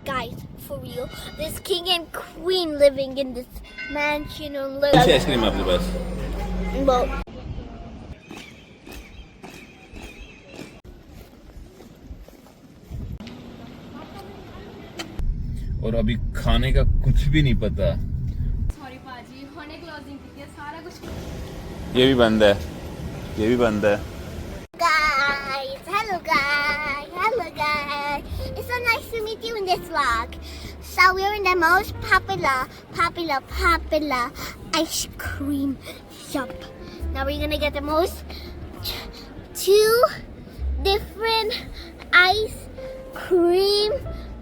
Guys, for real, there's king and queen living in this mansion or कौन सी ice cream है आपके पास? well, और अभी खाने का कुछ भी नहीं पता। सॉरी पाजी, होने क्लोजिंग की है, सारा कुछ ये भी बंद है, ये भी बंद है। hello guys, it's so nice to meet you in this vlog. So we're in the most popular ice cream shop. Now we're gonna get the most two different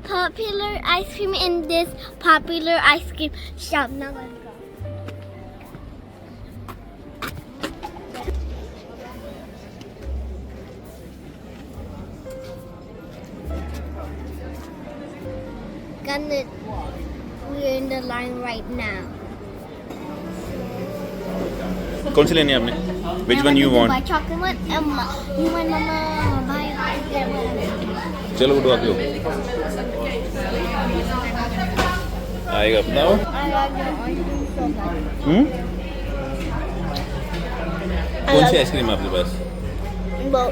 popular ice cream in this popular ice cream shop. Now let's go. We're in the line right now. कौन सी लेनी है आपने? Which one you want? Buy chocolate one. You want mama buy that one. चलो उठवा के आएगा अपना वो? I like the ice cream so much. कौन सी आइसक्रीम है आपके पास? Well,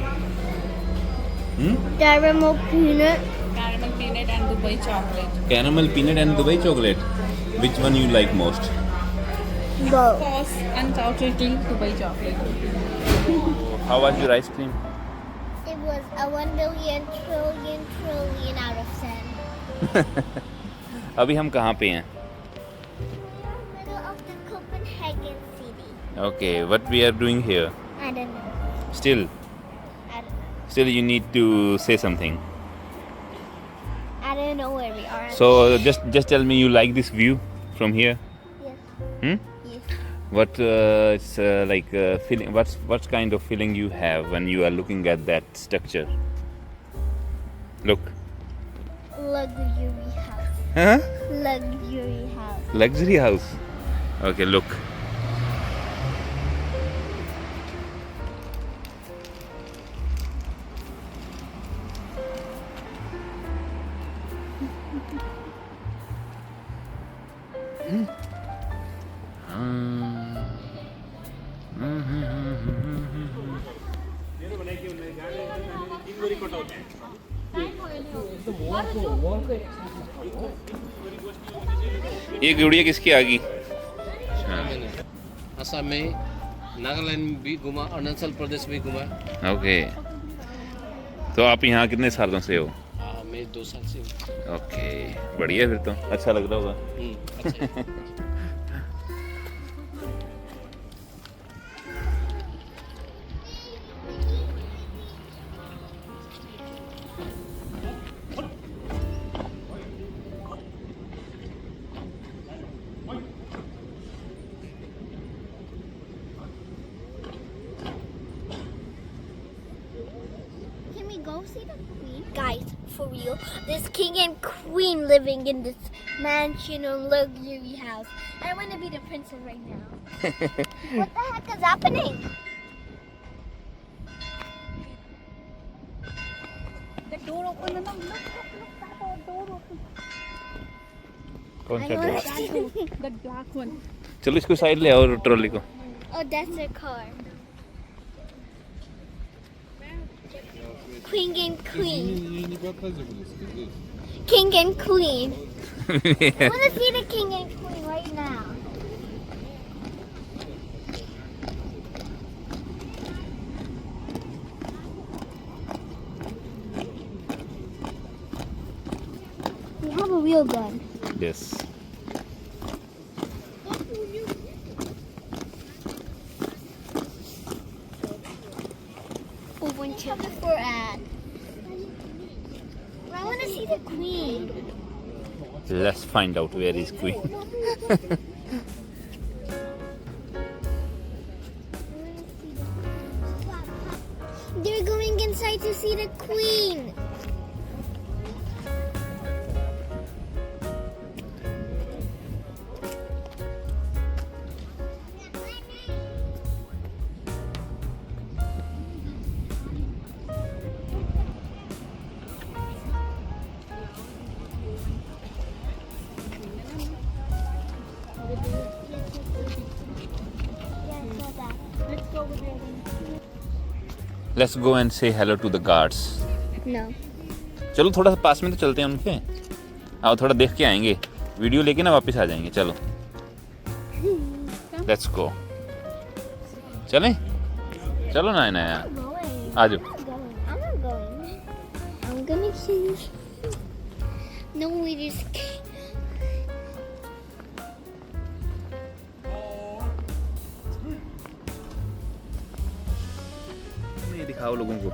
caramel peanut. caramel peanut and Dubai chocolate. Caramel peanut and Dubai chocolate. Which one you like most? Both. Of course, undoubtedly Dubai chocolate. How was your ice cream? It was a 1 billion trillion out of 10. अभी हम कहाँ पे हैं? Middle of the Copenhagen city. Okay, what we are doing here? I don't know. Still, I don't know. still you need to say something. I don't know where we are. So just tell me you like this view from here? Yes. Hmm? Yes. What it's like feeling? What kind of feeling you have when you are looking at that structure? Look. Luxury house. Huh? Luxury house. Luxury house. Okay, look. ये गुड़िया किसकी आ गई? असम में, नागालैंड भी घुमा, अरुणाचल प्रदेश भी घुमा। Okay, तो आप यहाँ कितने सालों से हो? मैं 2 साल से हूँ। ओके, बढ़िया, फिर तो अच्छा लग रहा होगा। अच्छा है। Can we go see the queen? Guys, for real, there's king and queen living in this mansion or luxury house. I want to be the princess right now. What the heck is happening? The door open and look, that door open. कौन I सा want door? to see. That black one. चलो इसको side ले आओ trolley को। Oh, that's their car. King and queen. King and queen. I want to see the king and queen right now. We have a real gun. Yes. Ubuntu before ad. I want to see the queen. Let's find out where is Queen. They're going inside to see the queen. Let's go and say hello to the guards. No. चलो थोड़ा सा पास में तो चलते हैं उनके. आओ थोड़ा देख के आएंगे. वीडियो लेके ना वापस आ जाएंगे. चलो. Let's go. चलें? चलो ना नया. I'm going. आ जाओ. I'm not going. I'm gonna choose. No, we just. नहीं दिखाओ लोगों को.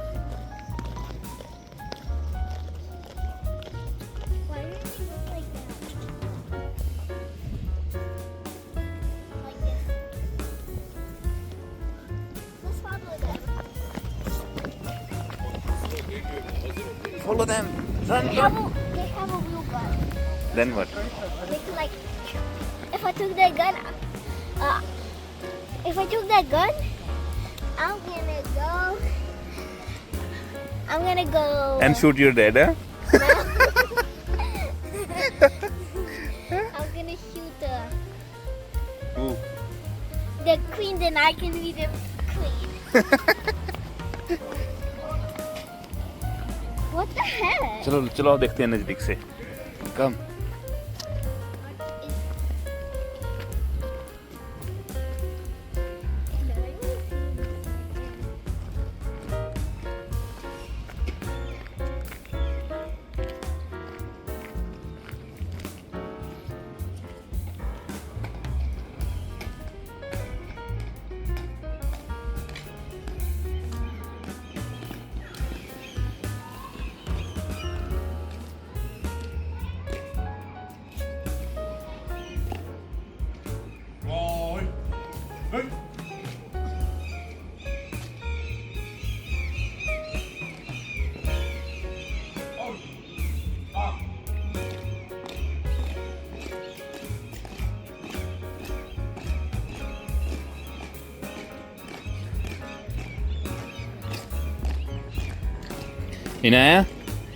Why did you go like that? Like this. Let's follow them. Follow them. Run. They have a real gun. Then what? They could like, if I took that gun, if I took that gun, I'm gonna go. And shoot your dad, huh? I'm gonna shoot Who? the queen, then I can be the queen. What the heck? चलो चलो देखते हैं नजदीक से. Come.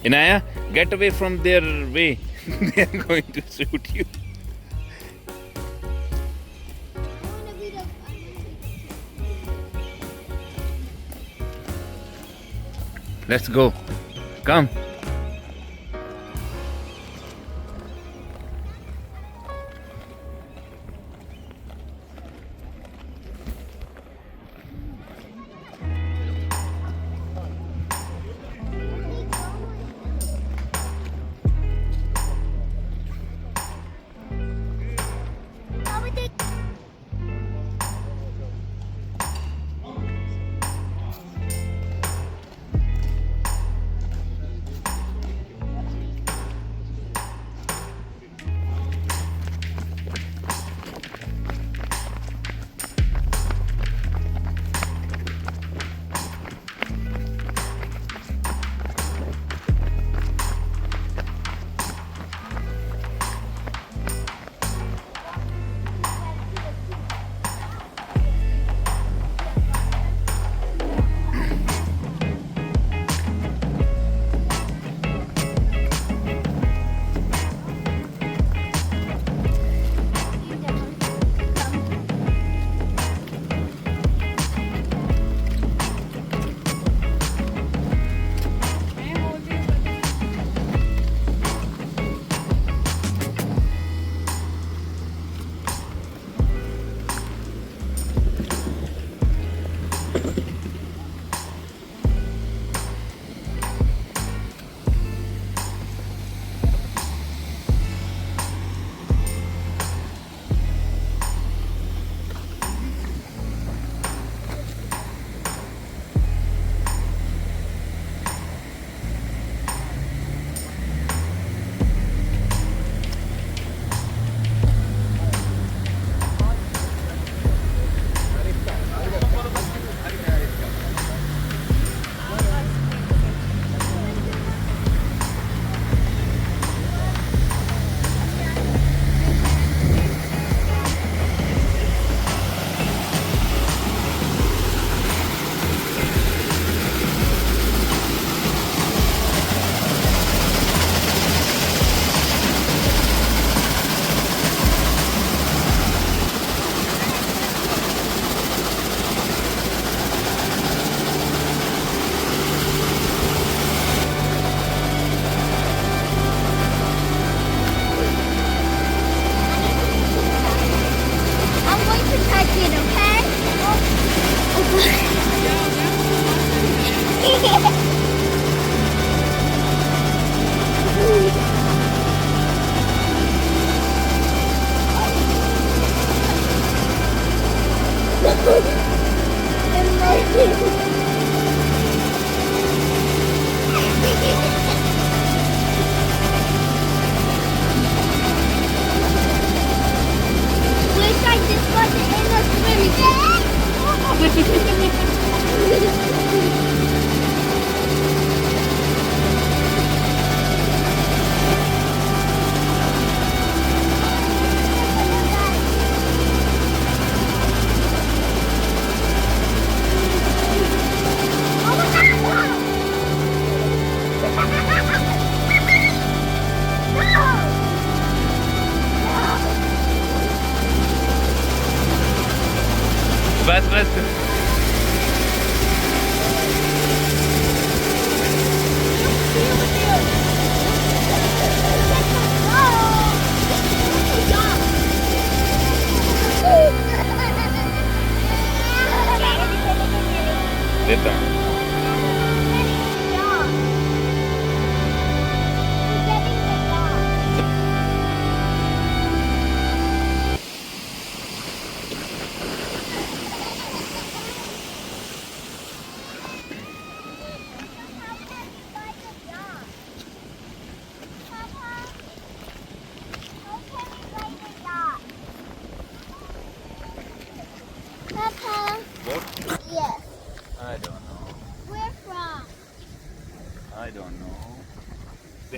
Inaya, get away from their way. They are going to shoot you. I wanna be the. Let's go. Come.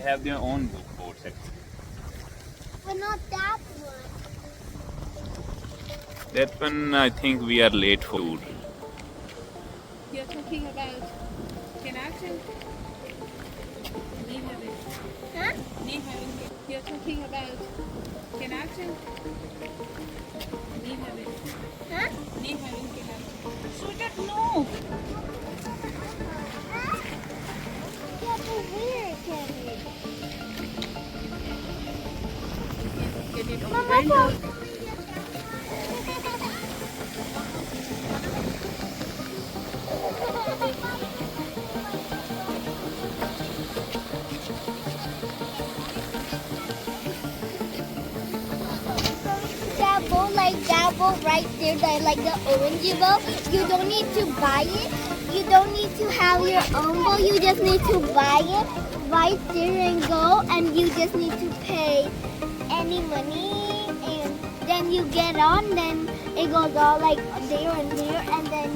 have their own boats actually. But not that one. That one, I think we are late for food. You're talking about connection? Huh? You're talking about connection? Huh? Sweetheart, no! Yeah, but where can we? Get it on the Mama, window. That bowl, like that bowl right there, that like the orange bowl, you don't need to buy it. You don't need to have your own bowl. You just need to buy it right there and go, and you just need to pay any money, and then you get on. Then it goes all like there and there, and then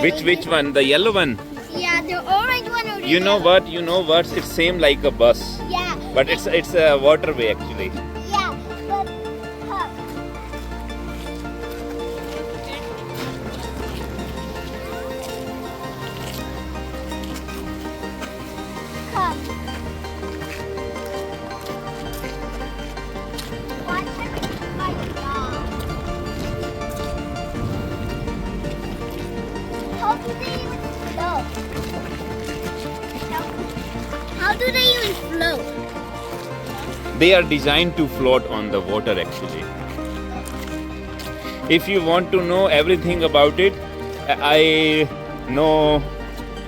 Which one? The yellow one? Yeah, the orange one or the You know yellow. what? You know what? It's same like a bus, Yeah. but it's a waterway actually. Yeah, but cup. Cup. Watch my dog. How do they even float? How do they even float? They are designed to float on the water actually. If you want to know everything about it, I know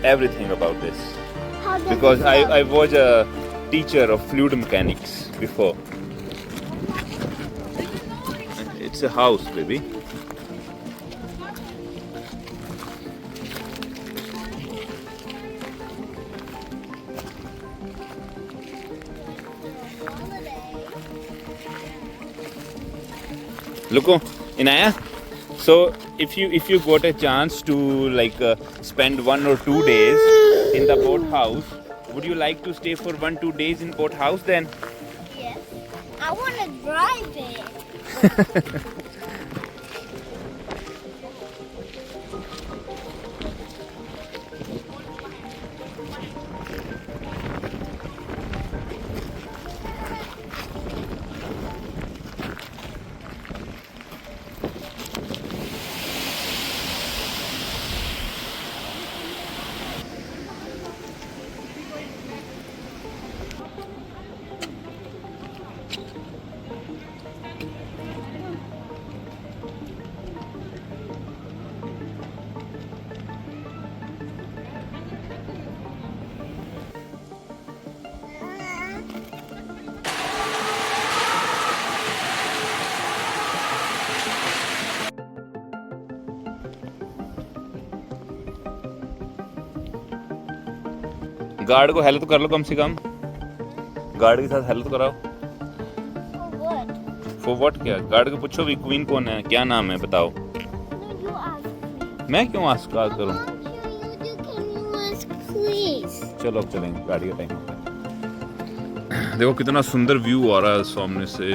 everything about this How does because it float? I was a teacher of fluid mechanics before. It's a house, baby. Look, Inaya. So if you got a chance to like spend 1 or 2 days in the boat house, would you like to stay for 1-2 days in boat house then? Yes. I want to drive it. Guard को help तो कर लो कम से कम. Guard के साथ help कराओ. For what? For what? क्या guard को पूछो भी क्वीन कौन है, क्या नाम है, बताओ. No, you ask me. मैं क्यों आस्क करूं? Can you ask, please? चलो अब चलेंगे, गाड़ी का टाइम हो गया. देखो कितना सुंदर व्यू आ रहा है सामने से.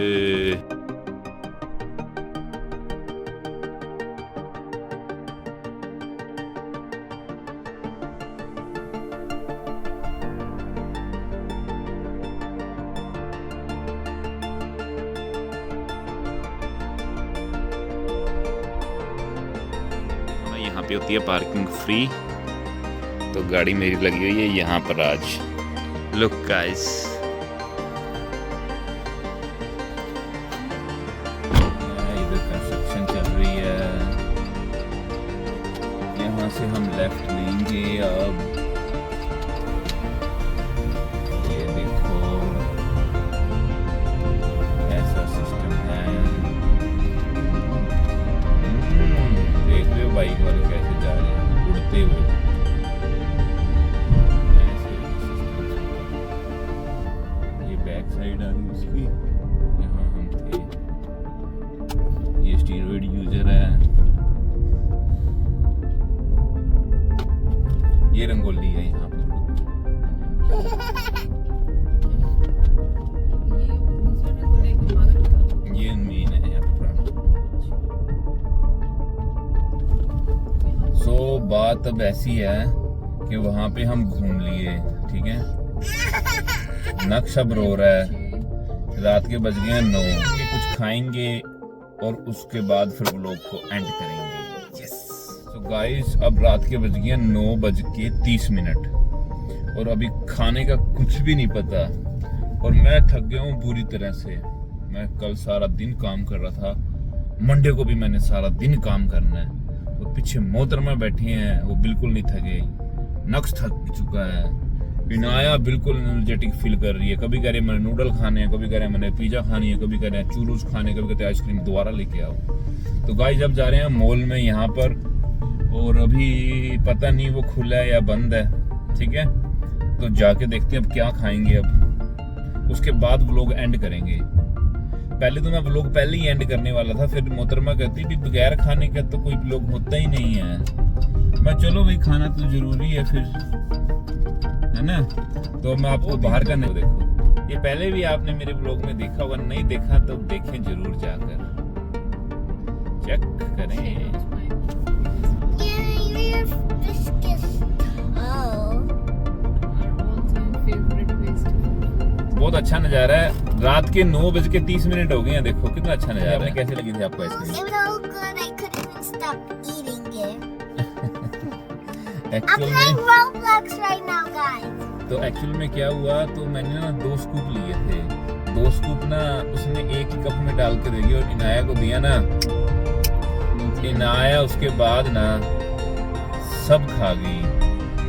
यहाँ पे होती है पार्किंग फ्री, तो गाड़ी मेरी लगी हुई है यहाँ पर आज. लुक गाइस, इधर कंस्ट्रक्शन चल रही है. यहाँ से हम लेफ्ट लेंगे अब. ये देखो ऐसा सिस्टम है. देख रहे हो बाइक वाले कैसे जा रहे हैं उड़ते हुए. ये बैक साइड आ गई उसकी. यहाँ हम थे. ये स्टीरॉयड यूजर है. ये रंगोली बात अब ऐसी है कि वहाँ पे हम घूम लिए, ठीक है, नक्श अब रो रहा है, रात के बज गए हैं 9, कुछ खाएंगे और उसके बाद फिर व्लॉग को एंड करेंगे। यस। सो गाइस, अब रात के बज गए 9:30 और अभी खाने का कुछ भी नहीं पता और मैं थक गया हूँ बुरी तरह से। मैं कल सारा दिन काम कर रहा था, मंडे को भी मैंने सारा दिन काम करना है। वो पीछे मोहतरमा बैठी हैं, वो बिल्कुल नहीं थके, नक्श थक चुका है, इनाया बिल्कुल एनर्जेटिक फील कर रही है। कभी कह रहे मैंने नूडल खाने हैं, कभी कह रहे मैंने पिज्जा खानी है, कभी कह रहे हैं चूरूस खाने, कभी कहते हैं आइसक्रीम दोबारा लेके आओ। तो गाइस जब जा रहे हैं मॉल में यहाँ पर, और अभी पता नहीं वो खुला है या बंद है, ठीक है, तो जाके देखते हैं अब क्या खाएंगे। अब उसके बाद व्लॉग एंड करेंगे। पहले तो मैं व्लॉग पहले ही एंड करने वाला था, फिर मोहतरमा कहती भी बगैर खाने का तो कोई व्लॉग होता ही नहीं है। मैं चलो भाई खाना तो जरूरी है फिर, है ना। तो मैं आपको बाहर का नहीं, देखो ये पहले भी आपने मेरे ब्लॉग में देखा होगा, नहीं देखा तो देखें जरूर, जाकर चेक करें। बहुत अच्छा नजारा है, रात के 9:30 हो गए हैं, देखो कितना अच्छा नजारा है। कैसे लगी थी आपको आइसक्रीम? तो एक्चुअल में क्या हुआ, तो मैंने ना 2 स्कूप लिए थे, 2 स्कूप ना उसने एक ही कप में डाल के दे दिया और इनाया को दिया ना, इनाया उसके बाद ना सब खा गई,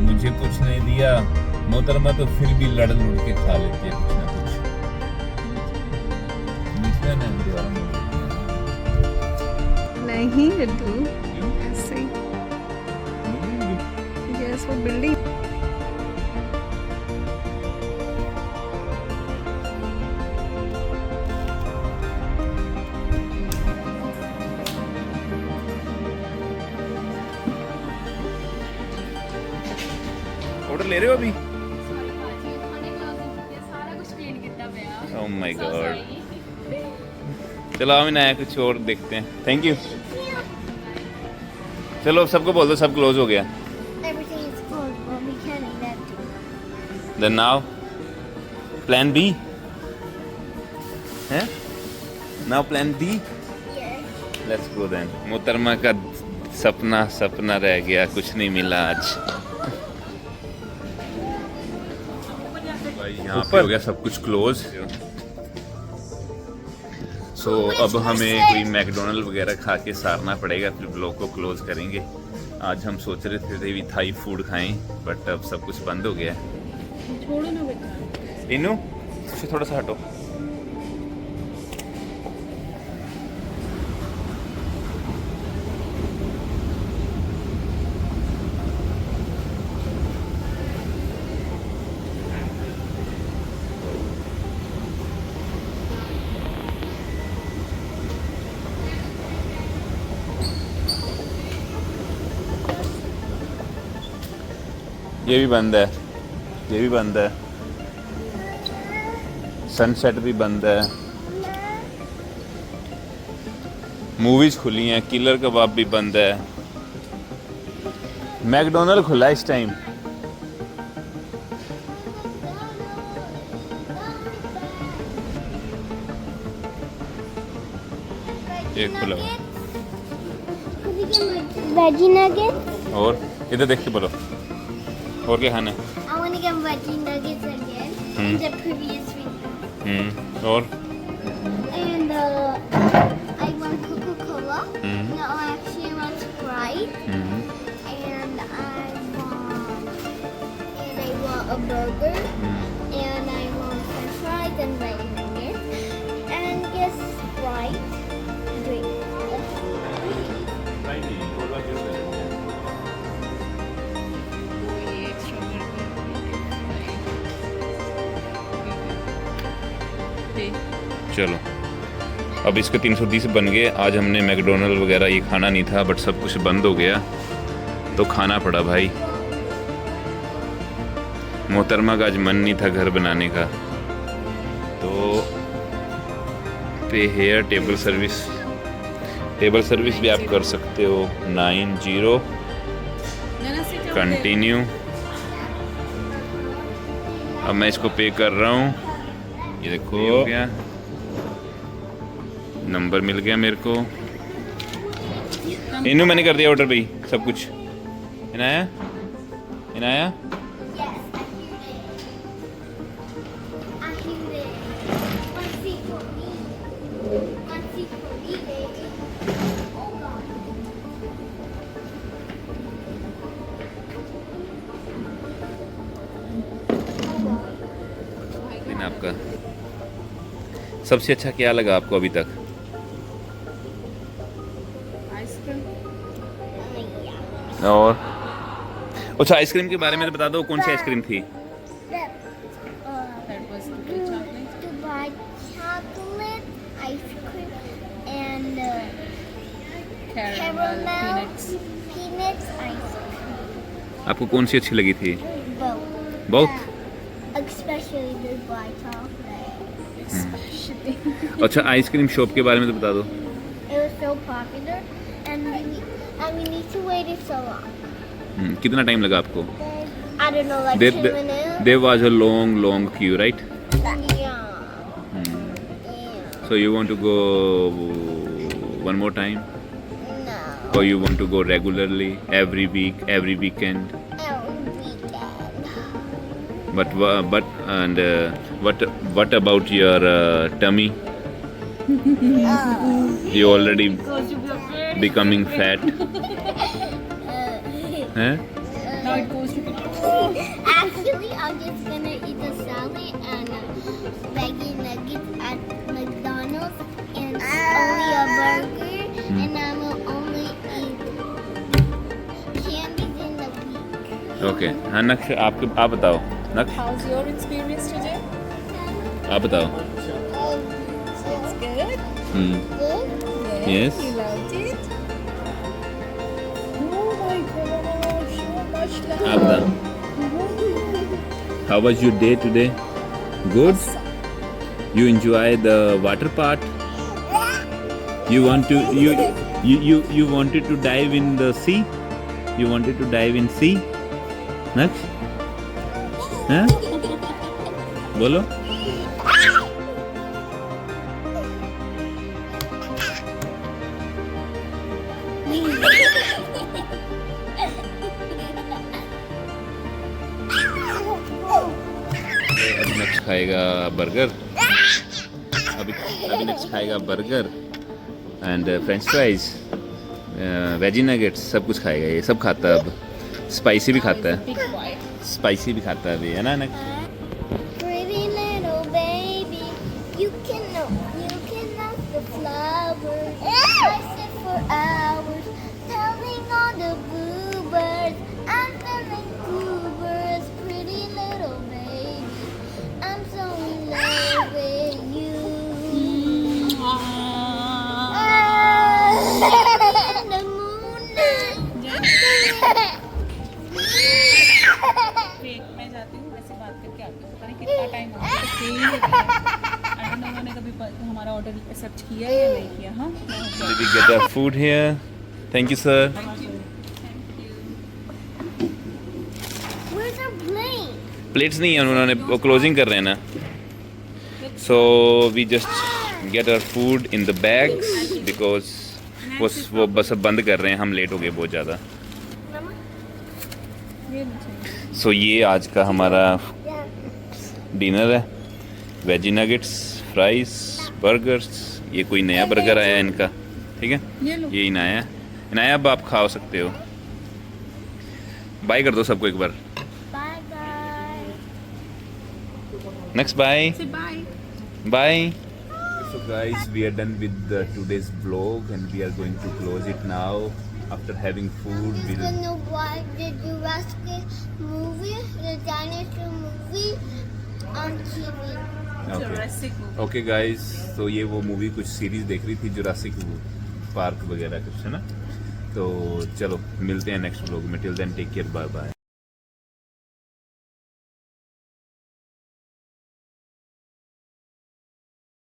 मुझे कुछ नहीं दिया। मोहतरमा तो फिर भी लड़ के खा लेती है कुछ ना कुछ। नहीं लड्डू, ऐसे यस, वो बिल्डिंग ऑर्डर ले रहे हो अभी? सॉरी भाजी, हुणे क्लोजिंग ਕੀਤੀ ਹੈ, ਸਾਰਾ ਕੁਝ ਕਲੀਨ ਕੀਤਾ ਪਿਆ। Oh my So God. sorry। चलो हम नया कुछ और देखते हैं। Thank you. चलो सबको बोल दो सब क्लोज हो गया। Everything is closed, but we can't eat that too. Then now plan B है? Now plan D? Yes. Let's go then। मोहतरमा का सपना रह गया, कुछ नहीं मिला आज। भाई यहाँ पे हो गया सब कुछ क्लोज। सो अब हमें कोई मैकडोनल्ड वगैरह खा के सारना पड़ेगा, फिर ब्लॉग को क्लोज करेंगे। आज हम सोच रहे थे भी थाई फूड खाएं, बट अब सब कुछ बंद हो गया है। छोड़ो ना बेटा। इनू से थोड़ा सा हटो। ये भी बंद है, ये भी बंद है, सनसेट भी बंद है, मूवीज खुली हैं, किलर कबाब भी बंद है, मैकडोनल्ड खुला है इस टाइम। ये खुला हुआ। Veggie nuggets. और इधर देख के बोलो और क्या खाना है? I want to get veggie nuggets again. The previous week. और And I want Coca-Cola. No, actually I want Sprite. And I want a burger. And I want French fries and veggie nuggets. And yes, Sprite. Drink. चलो अब इसके 330 बन गए। आज हमने McDonald वगैरह ये खाना नहीं था, बट सब कुछ बंद हो गया तो खाना पड़ा भाई। मोहतरमा का आज मन नहीं था घर बनाने का, तो पे हेयर टेबल सर्विस भी आप कर सकते हो। 90 कंटिन्यू। अब मैं इसको पे कर रहा हूँ, ये देखो हो गया, नंबर मिल गया मेरे को। इन्हों मैंने कर दिया ऑर्डर भाई सब कुछ। Inaya Inaya I hear it. One seat for me. One seat for me, baby. Oh God. दिन आपका सबसे अच्छा क्या लगा आपको अभी तक? आइसक्रीम। और अच्छा आइसक्रीम के बारे में तो बता दो, कौन सी आइसक्रीम थी? That was Dubai chocolate. Dubai chocolate ice cream and Caramel, peanuts. peanuts ice cream. आपको कौन सी अच्छी लगी थी? Both. बहुत। Especially Dubai chocolate. अच्छा आइसक्रीम शॉप के बारे में तो बता दो। It was so popular and we need to wait it so long. कितना टाइम लगा आपको? I don't know, like 2 minutes. There was a long queue, right? Yeah. Yeah. So you want to go one more time, No. or you want to go regularly every week, every weekend? Weekend. What about your tummy? You already becoming fat, huh? Now it goes to Actually, I'm just gonna eat the salad and veggie nuggets at McDonald's and only a burger, and I will only eat candies in the week. Okay. हाँ नक्श आप बताओ नक्श, How's your experience today? आप बताओ। It's good. Good? Yes. You loved it? Oh my gosh, so much love. आप बताओ। How was your day today? Good. You enjoy the water part? You wanted to dive in the sea? You wanted to dive in sea? Naksh? हाँ? बोलो। अभी next खाएगा burger, अभी next खाएगा burger and French fries, veggie nuggets, सब कुछ खाएगा ये, सब खाता है अब। स्पाइसी भी खाता है, Big bite. स्पाइसी भी खाता है अभी, है ना next? Pretty little baby, you can love the flowers. I sit for hours, telling all the bluebirds I'm feeling goobers. Pretty little baby, I'm so in love with you. In the moonlight. Break में जाती हूँ वैसे बात करके आती हूँ, पता नहीं कितना टाइम हो गया। उन्होंने कभी हमारा ऑर्डर एक्सेप्ट किया या नहीं किया। हाँ Did we get our food here? Thank you sir. Where's our plane? Plates नहीं है, उन्होंने वो क्लोजिंग कर रहे हैं ना, so we just get our food in the bags because वो बस अब बंद कर रहे हैं, हम लेट हो गए बहुत ज़्यादा। ये नहीं चाहिए। सो ये आज का हमारा डिनर है, वेजी नगेट्स, फ्राइज, बर्गर्स। ये कोई नया बर्गर आया है इनका, ठीक है, ये लो। ये इनाया, इनाया अब आप खा सकते हो। बाय कर दो सबको एक बार। Bye bye. Next bye. Say bye. Bye. So guys, we are done with today's vlog and we are going to close it now. After having food, Who's we'll gonna watch the Jurassic movie, the dinosaur movie on TV? Jurassic movie. Okay guys, तो ये वो movie कुछ series देख रही थी, Jurassic park वगैरह कुछ, है ना। तो चलो मिलते हैं नेक्स्ट व्लॉग में, till then take care, bye bye.